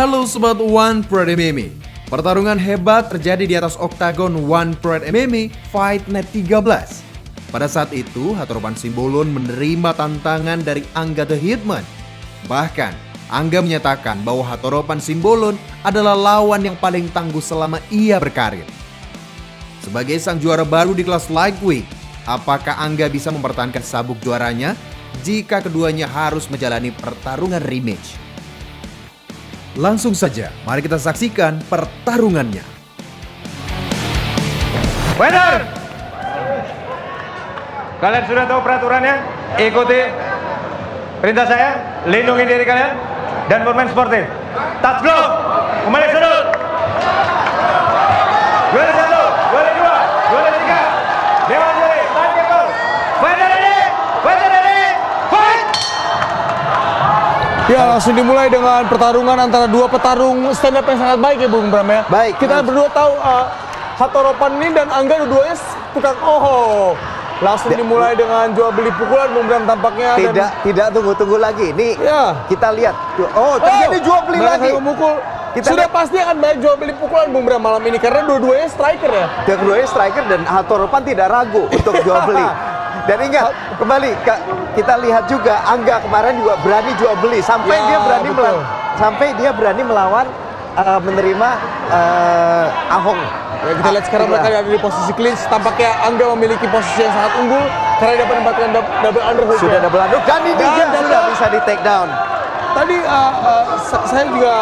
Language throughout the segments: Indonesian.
Halo Sobat One Pride MMA. Pertarungan hebat terjadi di atas oktagon One Pride MMA Fight Night 13. Pada saat itu, Hatoropan Simbolon menerima tantangan dari Angga The Hitman. Bahkan, Angga menyatakan bahwa Hatoropan Simbolon adalah lawan yang paling tangguh selama ia berkarir. Sebagai sang juara baru di kelas lightweight, apakah Angga bisa mempertahankan sabuk juaranya jika keduanya harus menjalani pertarungan rematch? Langsung saja, mari kita saksikan pertarungannya. Winner! Kalian sudah tahu peraturannya? Ikuti perintah saya, lindungi diri kalian, dan bermain sportif. Touch glove, kembali sudut. Duel 1, duel 2, duel 3. Dewan juri, timekeeper. Fighter ready, fight! Ya, langsung dimulai dengan pertarungan antara dua petarung stand up yang sangat baik ya Bung Bram ya. Baik. Kita berdua tahu Hatoropan ini dan Angga dua-duanya tukang Langsung dimulai dengan jual beli pukulan Bung Bram tampaknya. Tidak tunggu lagi. Ini ya. Kita lihat. Terjadi jual beli lagi. Memukul. Kita sudah lihat. Pasti akan banyak jual beli pukulan Bung Bram malam ini karena dua-duanya striker ya. Dua-duanya striker dan Hatoropan tidak ragu untuk jual beli. Dan ingat, kembali kita lihat juga Angga kemarin juga berani jual beli sampai Ya, dia berani melawan menerima Ahong. Ya, kita lihat sekarang mereka ada di posisi clinch. Tampaknya Angga memiliki posisi yang sangat unggul karena dapat mendapatkan double underhook. Sudah double underhook dan ini dia sudah bisa di take down. Tadi saya juga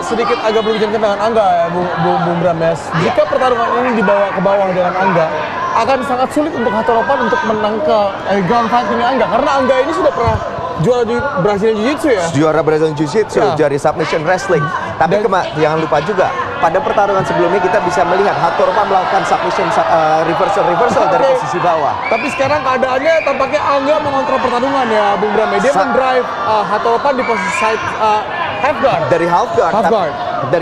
sedikit agak berbincang dengan Angga ya, Bung Bram ya. Jika pertarungan ini dibawa ke bawah dengan Angga, akan sangat sulit untuk Hatoropan untuk menang ke ground fight ini Angga. Karena Angga ini sudah pernah juara di Brazilian Jiu-Jitsu ya. Juara Brazilian Jiu-Jitsu, Ya. dari submission wrestling. Tapi jangan lupa juga, pada pertarungan sebelumnya kita bisa melihat Hatoropan melakukan submission reversal dari posisi bawah. Tapi sekarang keadaannya tampaknya Angga mengontrol pertarungan ya Bung Bram ya. Dia mendrive Hatoropan di posisi side half guard. Dari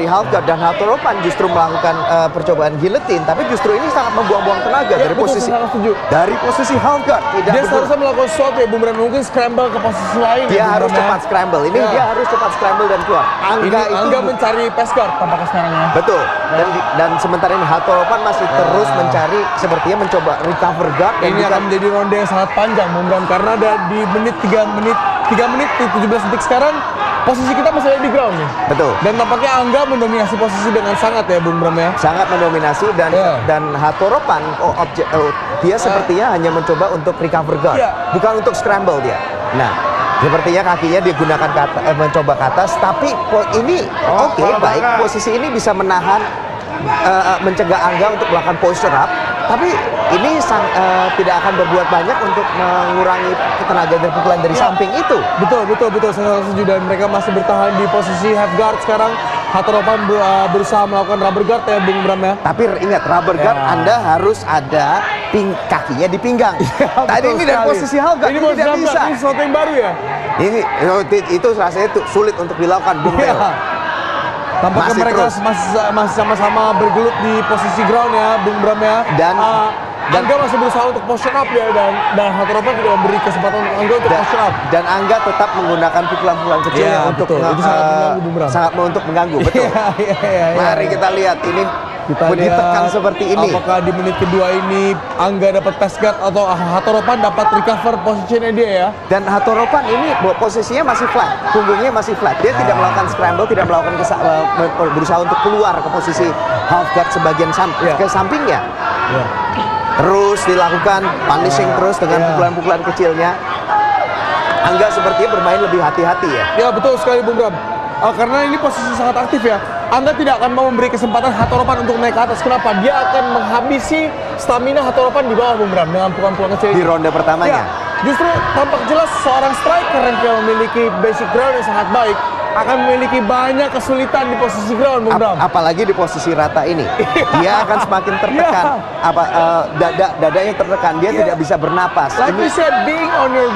half guard dan Hatoropan justru melakukan percobaan guillotine, tapi justru ini sangat membuang-buang tenaga Ya, dari betul, posisi saya setuju. dari posisi half guard. Dia seharusnya melakukan sesuatu ya Bung Bram, mungkin scramble ke posisi lain. Dia ya, Bung harus Bram, cepat ya. scramble. Ini Ya. dia harus cepat scramble dan keluar. Angga mencari pass guard tampaknya sekarang ya. Betul. Dan sementara ini Hatoropan masih terus mencari, sepertinya mencoba recover guard. Dan Ini akan menjadi ronde yang sangat panjang Bung Bram, karena ada di 3 menit 17 detik sekarang posisi kita masih ada di ground nih. Betul. Dan tampaknya Angga mendominasi posisi dengan sangat ya Bung Bram ya. Sangat mendominasi dan Hatoropan dia sepertinya hanya mencoba untuk recover guard, bukan untuk scramble dia. Nah, sepertinya kakinya digunakan mencoba ke atas, tapi ini baik, posisi ini bisa menahan mencegah Angga untuk melakukan posture up, tapi ini tidak akan berbuat banyak untuk mengurangi tenaga dari pukulan dari samping itu. Betul, saya setuju. Dan mereka masih bertahan di posisi half guard sekarang. Hatoropan berusaha melakukan rubber guard ya Bung Bram ya. Tapi ingat, rubber guard Anda harus ada kakinya di pinggang. Tadi ini dari posisi half guard ini tidak bisa. Ini sesuatu yang baru ya. Itu rasanya sulit untuk dilakukan Bung Teo. Tampaknya mereka masih sama-sama bergelut di posisi ground ya Bung Bram ya. Dan Angga masih berusaha untuk posture up ya, dan Hatoropan tidak memberi kesempatan untuk Angga untuk posture up. Dan Angga tetap menggunakan pukulan-pukulan kecilnya untuk itu sangat mengganggu Bung Bram. Sangat untuk mengganggu, betul. Mari kita lihat ini ditekan seperti ini. Apakah di menit kedua ini Angga dapat pass guard atau Hatoropan dapat recover posisinya dia ya? Dan Hatoropan ini posisinya masih flat, punggungnya masih flat. Dia tidak melakukan scramble, tidak melakukan berusaha untuk keluar ke posisi half guard sebagian ke sampingnya. Terus dilakukan punishing terus dengan pukulan-pukulan kecilnya. Angga sepertinya bermain lebih hati-hati ya. Ya betul sekali Bung Bram. Karena ini posisi sangat aktif ya. Angga tidak akan mau memberi kesempatan Hatoropan untuk naik ke atas. Kenapa? Dia akan menghabisi stamina Hatoropan di bawah Bung Bram dengan pukulan-pukulan kecil. Di ronde pertamanya. Justru tampak jelas seorang striker yang memiliki basic ground yang sangat baik akan memiliki banyak kesulitan di posisi ground, Bung Bram. Apalagi di posisi rata ini, dia akan semakin tertekan. Dadanya tertekan, dia tidak bisa bernapas. Like we said, being on your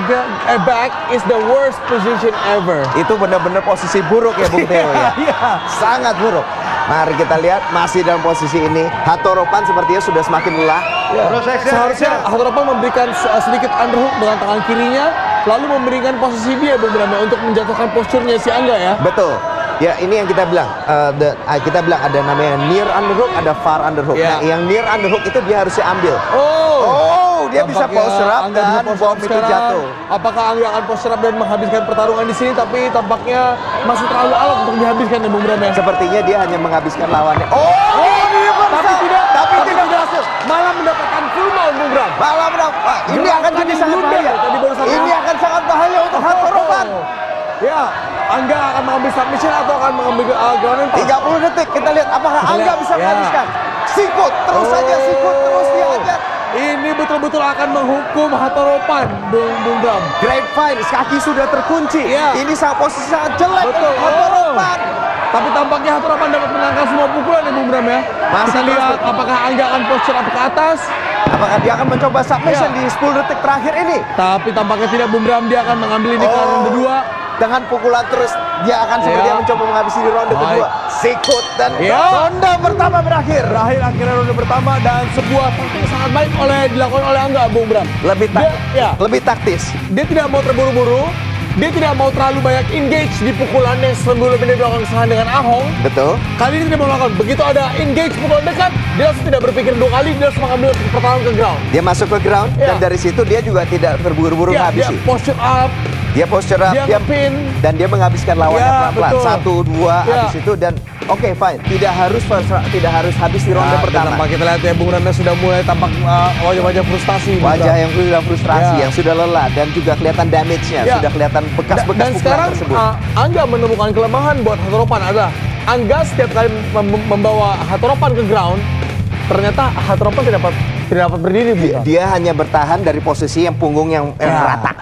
back is the worst position ever. Itu benar-benar posisi buruk ya, Bung Teo ya. Sangat buruk. Mari kita lihat, masih dalam posisi ini. Hatoropan sepertinya sudah semakin lelah. Seharusnya Hatoropan memberikan sedikit underhook dengan tangan kirinya, lalu memberikan posisi dia Bung Bram untuk menjatuhkan posturnya si Angga ya. Betul. Ya, ini yang kita bilang. Kita bilang ada namanya near underhook, ada far underhook. Ya. Nah, yang near underhook itu dia harusnya ambil. Dia bisa Tampaknya post up Angga bisa dan post bom up itu sekarang. jatuh. Apakah Angga akan post up dan menghabiskan pertarungan di sini? Tapi tampaknya masih terlalu alat untuk dihabiskan ya Bung Bram ya. Sepertinya dia hanya menghabiskan lawannya. Tapi tidak, tapi tidak berhasil. Malah mendapatkan full mount Bung Bram. Malah Wah, ini Gerakan akan jadi yang sangat blunder bahaya. tadi baru saja. Ini akan sangat bahaya untuk Hatoropan. Ya, Angga akan mengambil submission atau akan mengambil ground and pound? 30 detik kita lihat apakah Kita Angga lihat, bisa ya. menghabiskan. Sikut terus saja, sikut terus dia ajar. Ini betul-betul akan menghukum Hatoropan, Bung Bram. Grapevine, kaki sudah terkunci. Iya. Ini posisi sangat jelek Betul. untuk Hatoropan. Tapi tampaknya Hatoropan dapat menangkap semua pukulan ya Bung Bram ya. Masih Kita lihat terus. apakah Angga akan posture up ke atas. Apakah dia akan mencoba submission Iya. di 10 detik terakhir ini? Tapi tampaknya tidak Bung Bram, dia akan mengambil ini ke ronde 2. Dengan pukulan terus dia akan seperti Iya. mencoba menghabisi di ronde Baik. kedua. Sikut dan Iya. ronde pertama berakhir. Berakhir akhirnya ronde pertama dan sebuah taktik sangat baik dilakukan oleh Angga Bung Bram. Lebih taktis. Dia tidak mau terburu-buru, dia tidak mau terlalu banyak engage di pukulannya sebelum dia melakukan kesalahan dengan Ahong. Betul. Kali ini tidak mau melakukan. Begitu ada engage pukulan dekat, dia langsung tidak berpikir 2 kali, dia langsung mengambil pertahanan ke ground. Dia masuk ke ground Iya. dan dari situ dia juga tidak terburu-buru Dia menghabisi. posture up, Dia posture up, dia pin. dan dia menghabiskan lawannya Ya, pelan-pelan. betul. 1, 2, Ya. habis itu dan oke fine. Tidak harus habis di ronde Dan pertama. tampak kita lihat ya Bung Randa sudah mulai tampak wajah-wajah frustasi. Bung Wajah Bram. yang sudah frustrasi, Ya. yang sudah lelah dan juga kelihatan damage-nya, Ya. sudah kelihatan bekas-bekas Dan pukulan sekarang tersebut. Angga menemukan kelemahan buat Hatoropan adalah Angga setiap kali membawa Hatoropan ke ground, ternyata Hatoropan tidak dapat berdiri. Bung Bram. Dia hanya bertahan dari posisi yang punggung yang Ya. rata.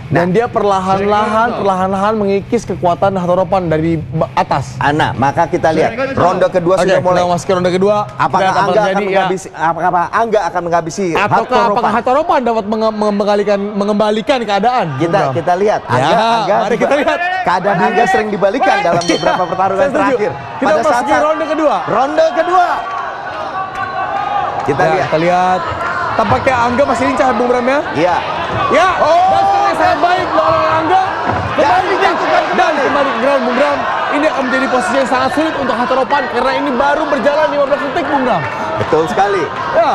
Dan dia perlahan-lahan mengikis kekuatan Hatoropan dari atas. Ana, maka kita lihat ronde kedua Oke, sudah mulai. kita masuk ke ronde kedua. Apakah Kita Angga akan terjadi, ya. menghabisi? Apakah Angga akan menghabisi Ataukah Hatoropan? apakah Hatoropan dapat mengembalikan keadaan? Bung Bram? Kita lihat. mari kita lihat. Keadaan Angga sering dibalikan dalam beberapa pertarungan Saya setuju. terakhir. Kita masuki ronde kedua. Ronde kedua. Kita Ya, lihat. kita lihat. Tampaknya Angga masih lincah Bung Bram ya. Iya. Ya, dan sekarang sangat baik dilakukan oleh Angga. Dan kembali ke ground Bung Bram. Ini akan menjadi posisi yang sangat sulit untuk Hatoropan karena ini baru berjalan 15 detik Bung Bram. Betul sekali. Ya.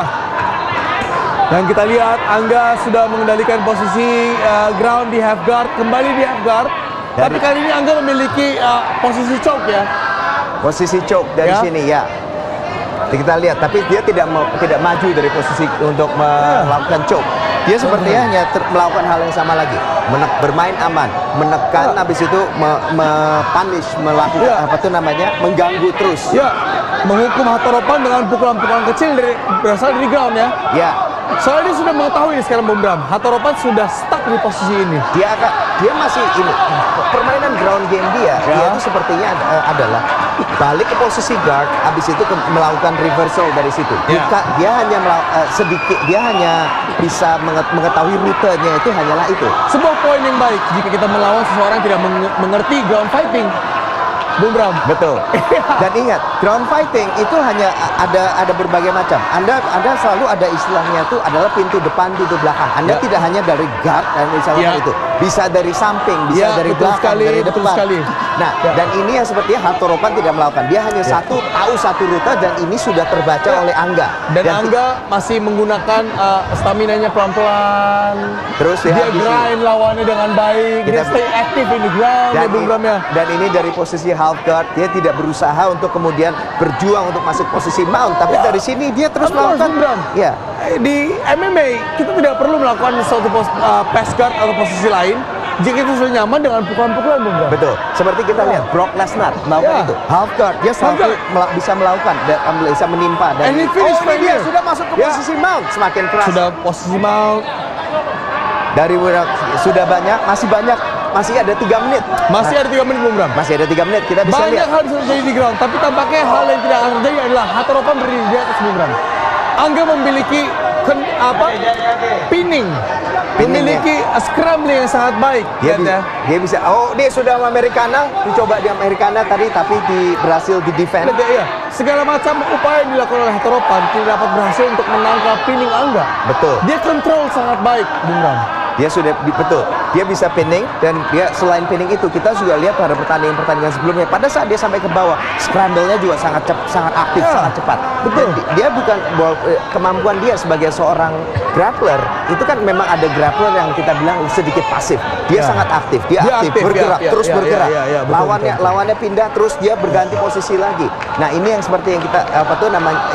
Dan kita lihat Angga sudah mengendalikan posisi ground di half guard, kembali di half guard. Tapi kali ini Angga memiliki posisi choke ya. Posisi choke dari Ya. sini ya. Kita lihat, tapi dia tidak maju dari posisi untuk melakukan choke. Dia sepertinya hanya melakukan hal yang sama lagi, bermain aman, menekan, habis itu punish, melakukan apa tuh namanya, mengganggu terus. Ya, menghukum Hatoropan dengan pukulan-pukulan kecil berasal dari ground ya. Ya, Soalnya dia sudah mengetahui nih sekarang Bung Bram, Hatoropan sudah stuck di posisi ini. dia masih ini permainan ground game dia itu sepertinya adalah balik ke posisi guard, habis itu melakukan reversal dari situ. Ya. Dia hanya sedikit, dia hanya bisa mengetahui rutenya, itu hanyalah itu. Sebuah poin yang baik jika kita melawan seseorang yang tidak mengerti ground fighting. Bung Bram. Betul. Dan ingat, ground fighting itu hanya ada berbagai macam. Anda selalu ada istilahnya itu adalah pintu depan, pintu belakang. Anda tidak hanya dari guard dan misalnya itu, bisa dari samping, bisa dari betul belakang, sekali, dari betul depan. sekali. Nah, dan ini yang sepertinya Hatoropan tidak melakukan. Dia hanya tahu satu rute dan ini sudah terbaca oleh Angga. Dan Angga masih menggunakan stamina-nya pelan-pelan. Terus dia habisi. grind lawannya dengan baik. Dia stay active in the ground ya Bung Bram ya. Dan ini dari posisi half guard, dia tidak berusaha untuk kemudian berjuang untuk masuk posisi mount, tapi dari sini dia terus Of course, melakukan. Bung Bram. Ya, Di MMA kita tidak perlu melakukan suatu pass guard atau posisi lain jika kita sudah nyaman dengan pukulan-pukulan Bung Bram. betul. Seperti kita lihat Brock Lesnar melakukan Ya. itu. Half guard, dia selalu bisa melakukan dan bisa menimpa dan And he finished ini dia right sudah masuk ke Ya. posisi mount, semakin keras. Sudah posisi mount. Dari sudah banyak, masih ada 3 menit. Masih ada 3 menit Bung Bram. Masih ada 3 menit, kita bisa Banyak lihat. hal bisa terjadi di ground, tapi tampaknya hal yang tidak akan terjadi adalah Hatoropan berdiri di atas Bung Bram. Angga memiliki pinning, memiliki scrambling yang sangat baik. Dia bisa. Oh, dia sudah Americana, dicoba di Americana tadi, tapi berhasil di defend. Iya, segala macam upaya yang dilakukan oleh Hatoropan tidak dapat berhasil untuk menangkap pinning Angga. Betul. Dia kontrol sangat baik, Bung Bram. Dia sudah betul. dia bisa pinning, dan dia selain pinning itu kita juga lihat pada pertandingan sebelumnya, pada saat dia sampai ke bawah, scramble-nya juga sangat aktif, sangat cepat. Betul. Dan dia bukan kemampuan dia sebagai seorang grappler itu kan memang ada grappler yang kita bilang sedikit pasif. Dia sangat aktif, dia aktif, bergerak, terus bergerak. Lawannya pindah, terus dia berganti posisi lagi. Nah, ini yang seperti yang kita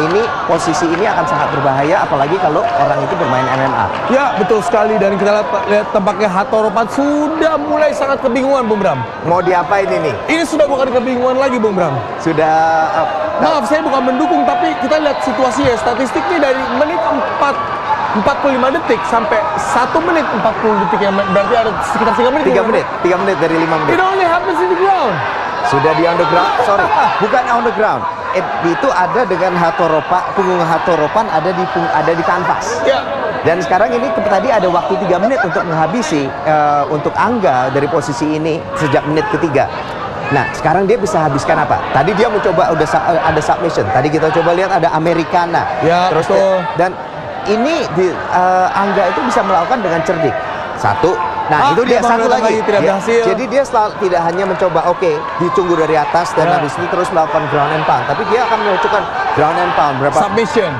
ini posisi ini akan sangat berbahaya, apalagi kalau orang itu bermain MMA. Ya, betul sekali. Dan kita lihat tampaknya Hatoropan sudah mulai sangat kebingungan, Bung Bram. Mau diapain ini? Ini sudah bukan kebingungan lagi, Bung Bram. Sudah Maaf, saya bukan mendukung, tapi kita lihat situasinya. Statistiknya dari menit 45 detik sampai 1 menit 40 detik, yang berarti ada sekitar 3 menit. 3 menit dari 5 menit. It only happens in the ground. Sudah di on the ground, sorry, bukan on the ground. Itu ada dengan punggung Hatoropan ada di kanvas. Ya. Dan sekarang ini tadi ada waktu 3 menit untuk menghabisi untuk Angga dari posisi ini sejak menit ketiga. Nah, sekarang dia bisa habiskan apa? Tadi dia mencoba ada submission. Tadi kita coba lihat ada Americana. Ya, terus betul. Dan ini Angga itu bisa melakukan dengan cerdik. Satu. Nah, itu dia satu lagi. Tidak berhasil. Jadi dia tidak hanya mencoba ditunggu dari atas dan habis itu terus melakukan ground and pound, tapi dia akan melakukan ground and pound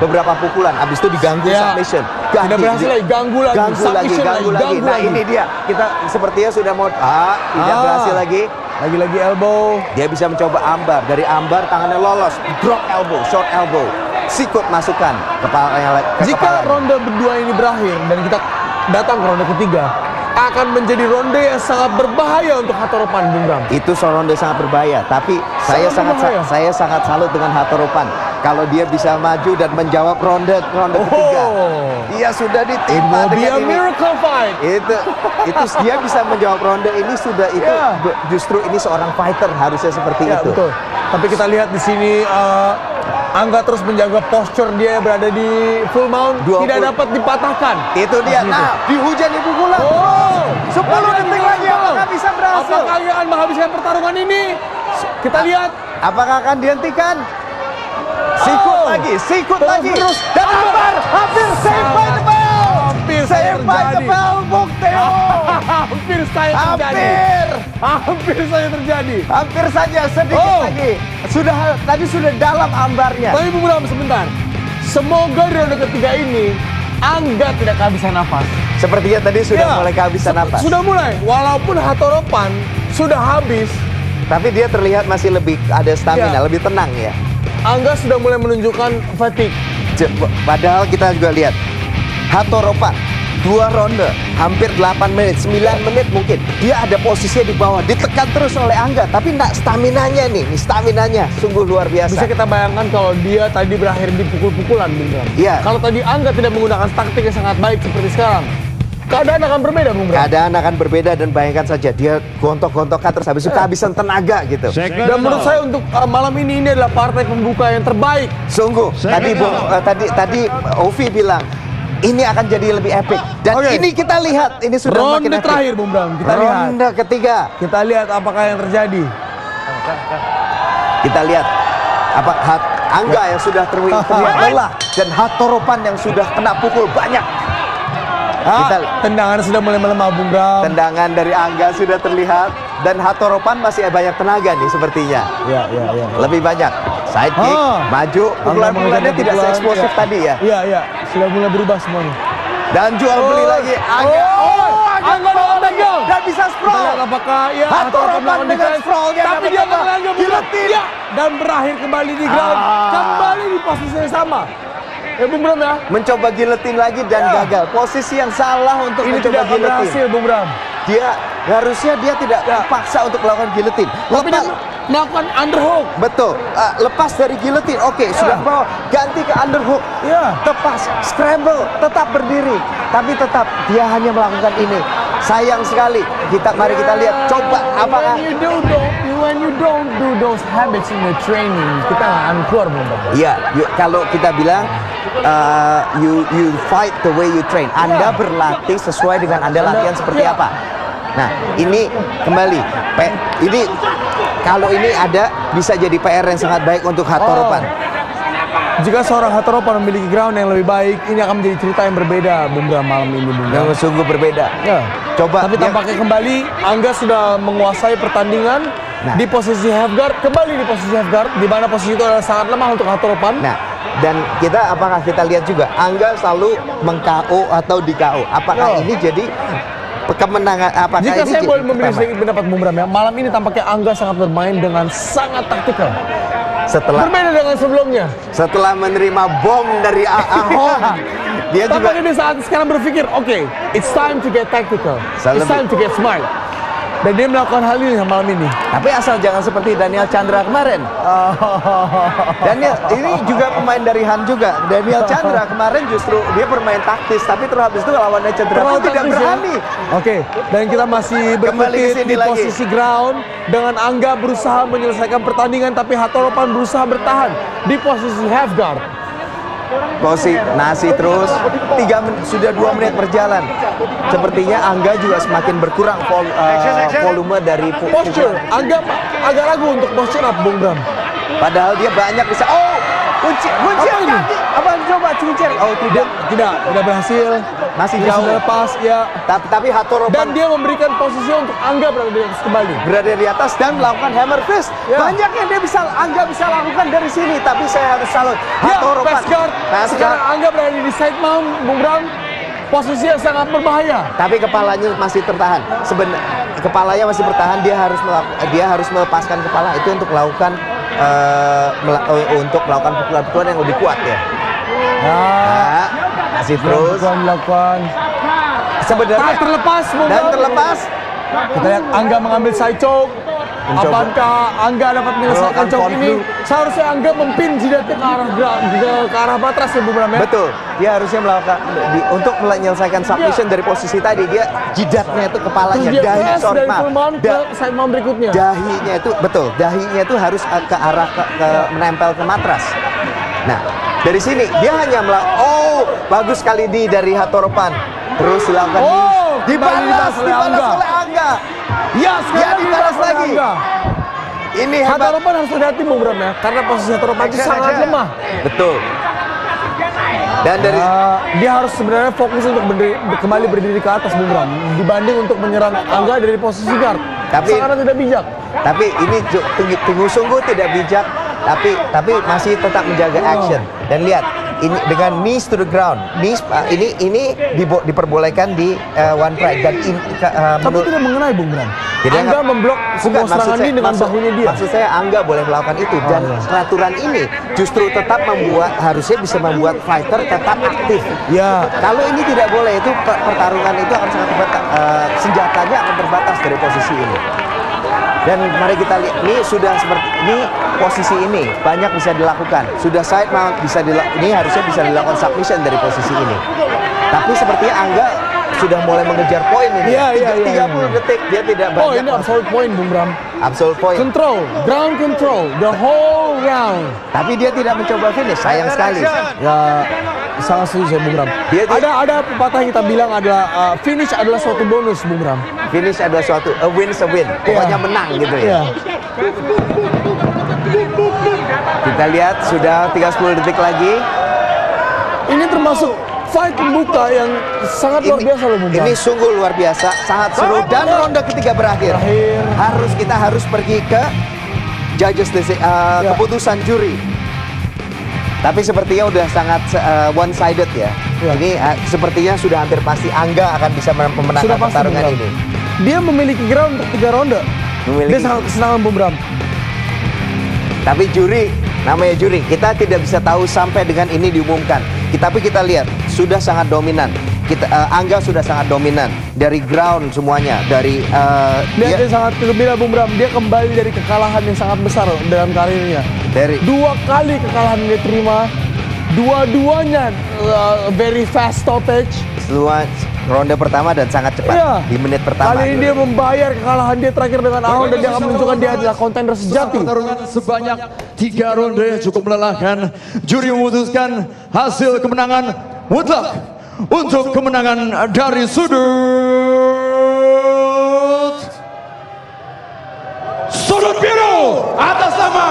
beberapa pukulan. Habis itu diganggu submission. Tidak berhasil lagi, ganggu lagi. Nah, ini dia. Kita sepertinya sudah mau tidak berhasil lagi. Lagi-lagi elbow. Dia bisa mencoba ambar. Dari ambar tangannya lolos. Drop elbow, short elbow. Sikut masukkan kepalanya. Jika ronde berdua ini berakhir dan kita datang ke ronde ketiga, akan menjadi ronde yang sangat berbahaya untuk Hatoropan, Bung Bram. Itu ronde sangat berbahaya, tapi saya sangat salut dengan Hatoropan. Kalau dia bisa maju dan menjawab ronde ketiga, dia sudah ditimpa dengan ini. Miracle fight. Itu dia bisa menjawab ronde ini sudah itu. Justru ini seorang fighter harusnya seperti itu. Betul. Tapi kita lihat di sini Angga terus menjaga posture dia berada di full mount, tidak dapat dipatahkan. Itu dia. Nah, dihujani pukulan. 10 detik lagi, apakah bisa berhasil? Apakah dia akan menghabiskan pertarungan ini? Kita lihat. Apakah akan dihentikan? Sikut lagi. Terus. Dan ambar, hampir save by the bell. Save by the bell, Bukteo. Hampir terjadi. Hampir saja, sedikit lagi. Tadi sudah dalam ambarnya. Tapi Bung Bram, sebentar. Semoga di ronde ketiga ini Angga tidak kehabisan nafas. Sepertinya tadi sudah mulai kehabisan nafas. Sudah mulai. Walaupun Hatoropan sudah habis, tapi dia terlihat masih lebih ada stamina, lebih tenang ya. Angga sudah mulai menunjukkan fatigue. Padahal kita juga lihat Hatoropan 2 ronde, hampir 8 menit, 9 menit mungkin. Dia ada posisinya di bawah, ditekan terus oleh Angga. Tapi staminanya sungguh luar biasa. Bisa kita bayangkan kalau dia tadi berakhir di pukul-pukulan, Bung Bram. Iya. Kalau tadi Angga tidak menggunakan taktik yang sangat baik seperti sekarang, keadaan akan berbeda, Bung Bram. Keadaan akan berbeda, dan bayangkan saja dia gontok-gontokan terus habis itu kehabisan tenaga gitu. Dan menurut saya untuk malam ini adalah partai pembuka yang terbaik. Sungguh. Tadi Ovi bilang ini akan jadi lebih epic. Dan ini kita lihat, ini sudah makin ronde epic. terakhir, Bung Bram. Kita lihat. Ronde ketiga. Kita lihat apakah yang terjadi. Kita lihat Angga yang sudah terlihat lelah dan Hatoropan yang sudah kena pukul banyak. Tendangan sudah mulai melemah, Bung Bram. Tendangan dari Angga sudah terlihat dan Hatoropan masih banyak tenaga nih sepertinya. Iya. Lebih banyak. Side kick, maju, pukulan-pukulannya tidak se-eksplosif tadi ya. Iya. Sudah mulai berubah semuanya. Dan jual beli lagi Angga. Angga dapat tegang. Dan bisa sprawl. Kita lihat apakah Hatoropan dengan sprawl-nya. Tapi dia menangnya giletin. Dan berakhir kembali di ground. Kembali di posisi yang sama. Bung Bram ya. Mencoba giletin lagi dan gagal. Posisi yang salah untuk ini mencoba tidak berhasil, Bung Bram. Harusnya dia tidak dipaksa untuk melakukan giletin. Tapi dia melakukan underhook. Betul. Lepas dari giletin, sudah bawa, ganti ke underhook. Tepas, scramble, tetap berdiri. Tapi tetap dia hanya melakukan ini. Sayang sekali. Mari kita lihat. Coba apakah when you don't do those habits in the training, kita nggak akan keluar, Bung Bram. Iya, kalau kita bilang you fight the way you train. Anda berlatih sesuai dengan Anda latihan seperti apa. Nah, ini kembali. Kalau ini ada, bisa jadi PR yang sangat baik untuk Hatoropan. Jika seorang Hatonopan memiliki ground yang lebih baik, ini akan menjadi cerita yang berbeda Bung Bram malam ini Bung Bram. Yang sungguh berbeda. Ya. Coba. Tapi tampaknya kembali Angga sudah menguasai pertandingan di posisi half guard, kembali di posisi half guard, di mana posisi itu adalah sangat lemah untuk Hatonopan. Nah, dan apakah kita lihat juga Angga selalu meng-KO atau di-KO? Apakah ini jadi kemenangan? Apakah Jika ini saya boleh memberi pertama? sedikit pendapat Bung Bram ya, malam ini tampaknya Angga sangat bermain dengan sangat taktikal. Setelah Berbeda dengan sebelumnya. menerima bom dari Ahong, dia juga Tampaknya dia saat sekarang berpikir, oke, it's time to get tactical, it's time to get smart. Dan dia melakukan hal ini malam ini. tapi asal jangan seperti Daniel Chandra kemarin. Daniel ini juga pemain dari Han juga. Daniel Chandra kemarin justru dia bermain taktis, tapi terus habis itu lawannya Chandra Terlalu pun tidak taktis, ya. berani. Oke, dan kita masih Kembali ke berkutit sini di lagi. posisi ground dengan Angga berusaha menyelesaikan pertandingan, tapi Hatonopan berusaha bertahan di posisi half guard. Nasi terus sudah 2 menit berjalan. Sepertinya Angga juga semakin berkurang volume dari Posture, Angga agak ragu untuk posture up Bung Bram. padahal dia banyak bisa. Kunci Apa ini? kaki. Abang coba cincir. Tidak berhasil. Masih Dia jauh. sudah lepas, ya. Tapi Hatoropan Dan dia memberikan posisi untuk Angga berada di atas kembali. berada di atas dan melakukan hammer fist. Ya. Banyak yang Angga bisa lakukan dari sini, tapi saya harus salut. Ya, Hatoropan. pass guard. Sekarang Angga berada di side mount, Bung Bram. Posisi yang sangat berbahaya. Tapi kepalanya masih tertahan. Kepalanya masih bertahan. Dia harus melepaskan kepala itu untuk melakukan pukulan-pukulan yang lebih kuat ya. Nah, masih terus. Dilakukan. Sebenarnya Tak terlepas, Bung dan Bram. terlepas. Kita lihat Angga mengambil side choke. Mencoba. Apakah Angga dapat menyelesaikan Melakukan choke front ini? view. Seharusnya Angga mempin jidatnya ke arah matras ya, Bung Bram ya. Betul, dia harusnya melakukan untuk menyelesaikan submission dari posisi tadi dia jidatnya itu kepalanya, Terus dia dahi, press sorry dari maaf, full mount ke side mount berikutnya. dahinya itu betul, dahinya itu harus ke arah menempel ke matras. Nah, dari sini dia hanya bagus sekali dari Hatoropan, terus dilakukan dibalas oleh Angga. Ya, sekarang dibalas lagi. Angga. Ini hebat. Hatonopan harus hati-hati Bung Bram ya, karena posisi Hatonopan itu sangat lemah. Betul. Dan dari Dia harus sebenarnya fokus untuk kembali berdiri ke atas Bung Bram, dibanding untuk menyerang Angga dari posisi guard. Sangat tidak bijak. Tapi ini sungguh tidak bijak, tapi masih tetap menjaga action. Dan lihat, ini dengan knees to the ground. Ini diperbolehkan di One Pride dan Tapi tidak mengenai Bung Bram. Jadi Angga memblok semua serangan ini dengan bahunya dia. Maksud saya Angga boleh melakukan itu dan peraturan ini justru tetap harusnya bisa membuat fighter tetap aktif. Ya. Kalau ini tidak boleh, itu pertarungan itu akan sangat terbatas, senjatanya akan terbatas dari posisi ini. Dan mari kita lihat, ini sudah seperti ini posisi ini banyak bisa dilakukan. Sudah side mount ini harusnya bisa dilakukan submission dari posisi ini. Tapi sepertinya Angga sudah mulai mengejar poin ini. Iya, 30 detik dia tidak banyak. Ini absolute point Bung Bram. Absolute point. Control, ground control, the whole round. Tapi dia tidak mencoba finish, sayang sekali. Ya, sangat setuju saya Bung Bram. Ada pepatah yang kita bilang adalah finish adalah suatu bonus Bung Bram. Finish adalah suatu a win. Pokoknya menang gitu ya. Kita lihat sudah 30 detik lagi. Ini termasuk fight pembuka yang sangat luar biasa loh Bung Bram. Ini sungguh luar biasa, sangat seru dan ronde ketiga berakhir. Kita harus pergi ke judges keputusan juri. Tapi sepertinya udah sangat one sided ya. Ini sepertinya sudah hampir pasti Angga akan bisa memenangkan pertarungan ini. Dia memiliki ground untuk 3 ronde. Dia sangat kesenangan Bung Bram. Tapi namanya juri, kita tidak bisa tahu sampai dengan ini diumumkan. Tapi kita lihat sudah sangat dominan. Angga sudah sangat dominan dari ground semuanya. Dia sangat gembira Bung Bram. Dia kembali dari kekalahan yang sangat besar dalam karirnya. 2 kali kekalahan dia terima. Dua-duanya very fast stoppage. Ronde pertama dan sangat cepat di menit pertama. Kali ini dia membayar kekalahan dia terakhir dengan Ahong dan dia akan menunjukkan dia adalah kontender sejati. Pertarungan sebanyak 3 ronde cukup melelahkan. Juri memutuskan hasil kemenangan mutlak untuk kemenangan dari sudut biru atas nama